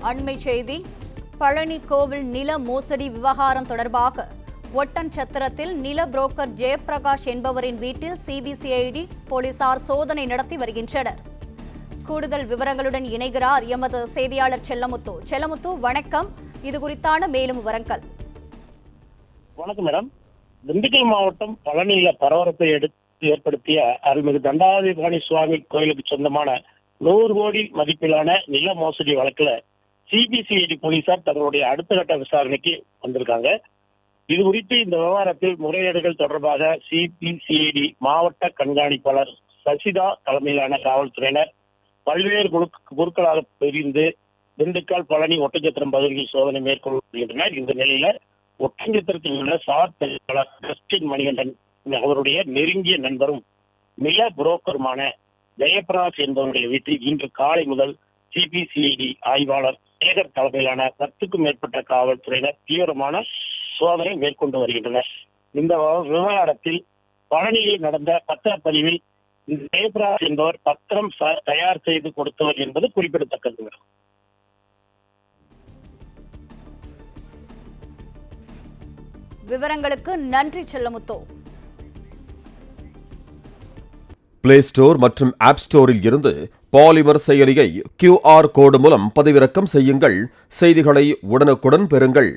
அண்மை செய்தி. பழனி கோவில் நில மோசடி விவகாரம் தொடர்பாக ஒட்டன்சத்திரத்தில் நில புரோக்கர் ஜெயபிரகாஷ் என்பவரின் வீட்டில் சிபிசிஐடி போலீசார் சோதனை நடத்தி வருகின்றனர். கூடுதல் விவரங்களுடன் இணைகிறார் எமது செய்தியாளர் செல்லமுத்து. செல்லமுத்து, வணக்கம். இது குறித்தான மேலும் விவரங்கள். வணக்கம் மேடம். திண்டுக்கல் மாவட்டம் பழனியில பரபரப்பை ஏற்படுத்திய அருள்மிகு தண்டாயுதபாணி சுவாமி கோயிலுக்கு சொந்தமான 100 கோடி மதிப்பிலான நில மோசடி வழக்குல சிபிசிஐடி போலீசார் தங்களுடைய அடுத்த கட்ட விசாரணைக்கு வந்திருக்காங்க. இது குறித்து இந்த விவகாரத்தில் முறையீடுகள் தொடர்பாக சிபிசிஐடி மாவட்ட கண்காணிப்பாளர் சசிதா தலைமையிலான காவல்துறையினர் பல்வேறு குழுக்களாக பிரிந்து திண்டுக்கல், பழனி, ஒட்டஞ்சத்திரம் பகுதியில் சோதனை மேற்கொண்டு வருகின்றனர். இந்த நிலையில ஒட்டஞ்சத்திரத்தில் உள்ள சார் பதிவாளர் கிறிஸ்டின் மணிகண்டன் அவருடைய நெருங்கிய நண்பரும் நில புரோக்கருமான ஜெயபிரகாஷ் என்பவருடைய வீட்டில் இன்று காலை முதல் சிபிசிஐடி ஆய்வாளர் சேகர் தலைமையிலான 10க்கும் மேற்பட்ட காவல்துறையினர் தீவிரமான சோதனை மேற்கொண்டு வருகின்றனர். இந்த விவகாரத்தில் பழனியில் நடந்த பத்திரப்பதிவில் ஜெயபிரகாஷ் என்பவர் பத்திரம் தயார் செய்து கொடுத்தவர் என்பது குறிப்பிடத்தக்கது. விவரங்களுக்கு நன்றி செல்லமுத்தோ. பிளே ஸ்டோர் மற்றும் ஆப் ஸ்டோரில் இருந்து பாலிமர் செயலியை QR கோடு மூலம் பதிவிறக்கம் செய்யுங்கள். செய்திகளை உடனுக்குடன் பெறுங்கள்.